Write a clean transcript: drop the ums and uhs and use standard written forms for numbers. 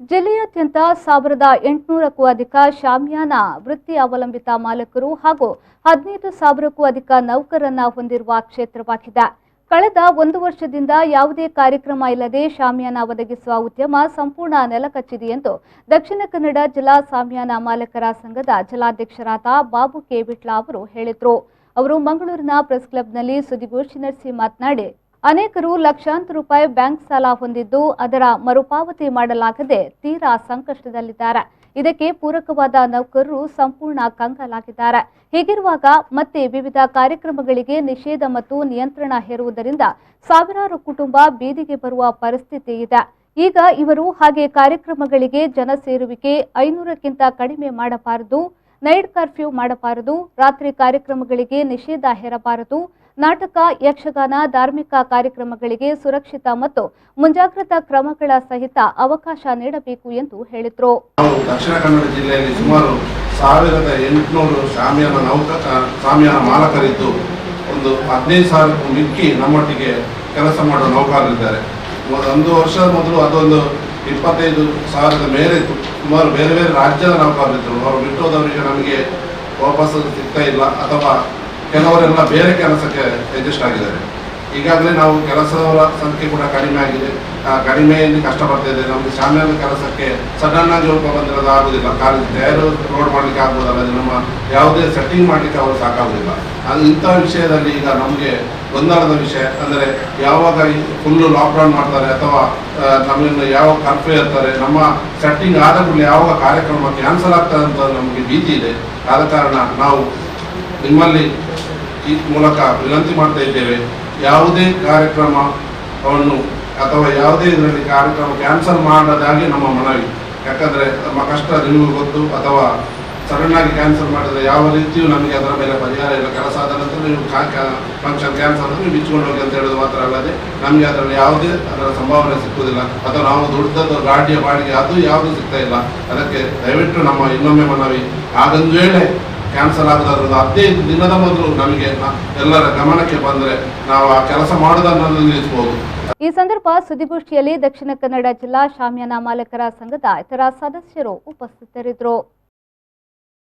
ಜಿಲ್ಲೆಯಾದ್ಯಂತ 1800ಕ್ಕೂ ಅಧಿಕ ಶಾಮಿಯಾನ ವೃತ್ತಿ ಅವಲಂಬಿತ ಮಾಲಕರು ಹಾಗೂ 15,000ಕ್ಕೂ ಅಧಿಕ ನೌಕರರನ್ನ ಹೊಂದಿರುವ ಕ್ಷೇತ್ರವಾಗಿದೆ. ಕಳೆದ 1 ವರ್ಷದಿಂದ ಯಾವುದೇ ಕಾರ್ಯಕ್ರಮ ಇಲ್ಲದೆ ಶಾಮಿಯಾನ ಒದಗಿಸುವ ಉದ್ಯಮ ಸಂಪೂರ್ಣ ನೆಲಕಚ್ಚಿದೆ ಎಂದು ದಕ್ಷಿಣ ಕನ್ನಡ ಜಿಲ್ಲಾ ಶಾಮಿಯಾನ ಮಾಲಕರ ಸಂಘದ ಜಿಲ್ಲಾಧ್ಯಕ್ಷರಾದ ಬಾಬು ಕೆ ವಿಟ್ಲ ಅವರು ಹೇಳಿದರು. ಅವರು ಮಂಗಳೂರಿನ ಪ್ರೆಸ್ ಕ್ಲಬ್ನಲ್ಲಿ ಸುದ್ದಿಗೋಷ್ಠಿ ನಡೆಸಿ ಮಾತನಾಡಿ, ಅನೇಕರು ಲಕ್ಷಾಂತರ ರೂಪಾಯಿ ಬ್ಯಾಂಕ್ ಸಾಲ ಹೊಂದಿದ್ದು ಅದರ ಮರುಪಾವತಿ ಮಾಡಲಾಗದೆ ತೀರಾ ಸಂಕಷ್ಟದಲ್ಲಿದ್ದಾರೆ. ಇದಕ್ಕೆ ಪೂರಕವಾದ ನೌಕರರು ಸಂಪೂರ್ಣ ಕಂಗಾಲಾಗಿದ್ದಾರೆ. ಹೀಗಿರುವಾಗ ಮತ್ತೆ ವಿವಿಧ ಕಾರ್ಯಕ್ರಮಗಳಿಗೆ ನಿಷೇಧ ಮತ್ತು ನಿಯಂತ್ರಣ ಹೇರುವುದರಿಂದ ಸಾವಿರಾರು ಕುಟುಂಬ ಬೀದಿಗೆ ಬರುವ ಪರಿಸ್ಥಿತಿ ಇದೆ. ಈಗ ಇವರು ಹಾಗೆ ಕಾರ್ಯಕ್ರಮಗಳಿಗೆ ಜನ ಸೇರುವಿಕೆ 500ಕ್ಕಿಂತ ಕಡಿಮೆ ಮಾಡಬಾರದು, ನೈಟ್ ಕರ್ಫ್ಯೂ ಮಾಡಬಾರದು, ರಾತ್ರಿ ಕಾರ್ಯಕ್ರಮಗಳಿಗೆ ನಿಷೇಧ ಹೇರಬಾರದು, ನಾಟಕ, ಯಕ್ಷಗಾನ, ಧಾರ್ಮಿಕ ಕಾರ್ಯಕ್ರಮಗಳಿಗೆ ಸುರಕ್ಷಿತ ಮತ್ತು ಮುಂಜಾಗ್ರತಾ ಕ್ರಮಗಳ ಸಹಿತ ಅವಕಾಶ ನೀಡಬೇಕು ಎಂದು ಹೇಳಿದರು. ದಕ್ಷಿಣ ಕನ್ನಡ ಜಿಲ್ಲೆಯಲ್ಲಿ ಸುಮಾರು 1800 ಶಾಮಿಯಾನ ಮಾಲಕರಿದ್ದು ಒಂದು 15,000ಕ್ಕೂ ಮಿಕ್ಕಿ ನಮ್ಮೊಟ್ಟಿಗೆ ಕೆಲಸ ಮಾಡುವ ನೌಕರರಿದ್ದಾರೆ. ಒಂದು ವರ್ಷದ ಮೊದಲು ಅದೊಂದು 25,000 ಮೇಲೆ ಸುಮಾರು ಬೇರೆ ಬೇರೆ ರಾಜ್ಯದ ನೌಕರರಿದ್ದರು. ಅವರು ಬಿಟ್ಟೋದವರಿಗೆ ನಮಗೆ ವಾಪಸ್ ಸಿಗ್ತಾ ಇಲ್ಲ ಅಥವಾ ಕೆಲವರೆಲ್ಲ ಬೇರೆ ಕೆಲಸಕ್ಕೆ ಅಡ್ಜಸ್ಟ್ ಆಗಿದ್ದಾರೆ. ಈಗಾಗಲೇ ನಾವು ಕೆಲಸದವರ ಸಂಖ್ಯೆ ಕೂಡ ಕಡಿಮೆ ಆಗಿದೆ. ಕಡಿಮೆಯಲ್ಲಿ ಕಷ್ಟಪಡ್ತಾ ಇದೆ. ನಮಗೆ ಶಾಮಿಯಾನ ಕೆಲಸಕ್ಕೆ ಸಡನ್ ಆಗಿ ಒಬ್ಬ ಬಂದಿರೋದು ಆಗೋದಿಲ್ಲ. ಕಾಲೇಜ್ ಟೈರು ರೋಡ್ ಮಾಡಲಿಕ್ಕೆ ಆಗ್ಬೋದಲ್ಲ, ನಮ್ಮ ಯಾವುದೇ ಸೆಟ್ಟಿಂಗ್ ಮಾಡಲಿಕ್ಕೆ ಅವರು ಸಾಕಾಗೋದಿಲ್ಲ. ಅದು ಇಂಥ ವಿಷಯದಲ್ಲಿ ಈಗ ನಮಗೆ ಗೊಂದಲದ ವಿಷಯ ಅಂದರೆ ಯಾವಾಗ ಫುಲ್ಲು ಲಾಕ್ಡೌನ್ ಮಾಡ್ತಾರೆ ಅಥವಾ ನಮ್ಮನ್ನು ಯಾವಾಗ ಕರ್ಫ್ಯೂ ಇರ್ತಾರೆ, ನಮ್ಮ ಸೆಟ್ಟಿಂಗ್ ಆದ ಕೂಡಲೇ ಯಾವಾಗ ಕಾರ್ಯಕ್ರಮ ಕ್ಯಾನ್ಸಲ್ ಆಗ್ತದೆ ಅಂತ ನಮಗೆ ಭೀತಿ ಇದೆ. ಆದ ಕಾರಣ ನಾವು ನಿಮ್ಮಲ್ಲಿ ಈ ಮೂಲಕ ವಿನಂತಿ ಮಾಡ್ತಾ ಇದ್ದೇವೆ, ಯಾವುದೇ ಕಾರ್ಯಕ್ರಮವನ್ನು ಅಥವಾ ಯಾವುದೇ ಇದರಲ್ಲಿ ಕಾರ್ಯಕ್ರಮ ಕ್ಯಾನ್ಸಲ್ ಮಾಡದಾಗಿ ನಮ್ಮ ಮನವಿ. ಯಾಕಂದರೆ ನಮ್ಮ ಕಷ್ಟ ನಿಮಗೂ ಗೊತ್ತು. ಅಥವಾ ಸಡನ್ ಆಗಿ ಕ್ಯಾನ್ಸಲ್ ಮಾಡಿದರೆ ಯಾವ ರೀತಿಯೂ ನಮಗೆ ಅದರ ಮೇಲೆ ಪರಿಹಾರ ಇಲ್ಲ. ಕೆಲಸ ಆದ ನಂತರ ನೀವು ಫಂಕ್ಷನ್ ಕ್ಯಾನ್ಸಲ್ ಅಂದರೆ ನೀವು ಬಿಚ್ಕೊಂಡು ಹೋಗಿ ಅಂತ ಹೇಳೋದು ಮಾತ್ರ ಅಲ್ಲದೆ ನಮಗೆ ಅದರಲ್ಲಿ ಯಾವುದೇ ಅದರ ಸಂಭಾವನೆ ಸಿಕ್ಕುವುದಿಲ್ಲ. ಅಥವಾ ನಾವು ದೊಡ್ಡದು ಗಾಡಿಯ ಬಾಡಿಗೆ ಅದು ಯಾವುದೂ ಸಿಗ್ತಾ ಇಲ್ಲ. ಅದಕ್ಕೆ ದಯವಿಟ್ಟು ನಮ್ಮ ಇನ್ನೊಮ್ಮೆ ಮನವಿ, ಹಾಗೊಂದು ವೇಳೆ ಕ್ಯಾನ್ಸಲ್ ಆಗೋದಾದ್ರೂ 15 ದಿನದ ಮೊದಲು ನಮಗೆ ಎಲ್ಲರ ಗಮನಕ್ಕೆ ಬಂದರೆ ನಾವು ಆ ಕೆಲಸ ಮಾಡೋದನ್ನು ನಿಲ್ಲಿಸಬಹುದು. ಈ ಸಂದರ್ಭ ಸುದ್ದಿಗೋಷ್ಠಿಯಲ್ಲಿ ದಕ್ಷಿಣ ಕನ್ನಡ ಜಿಲ್ಲಾ ಶಾಮಿಯಾನ ಮಾಲಕರ ಸಂಘದ ಇತರ ಸದಸ್ಯರು ಉಪಸ್ಥಿತರಿದ್ದರು.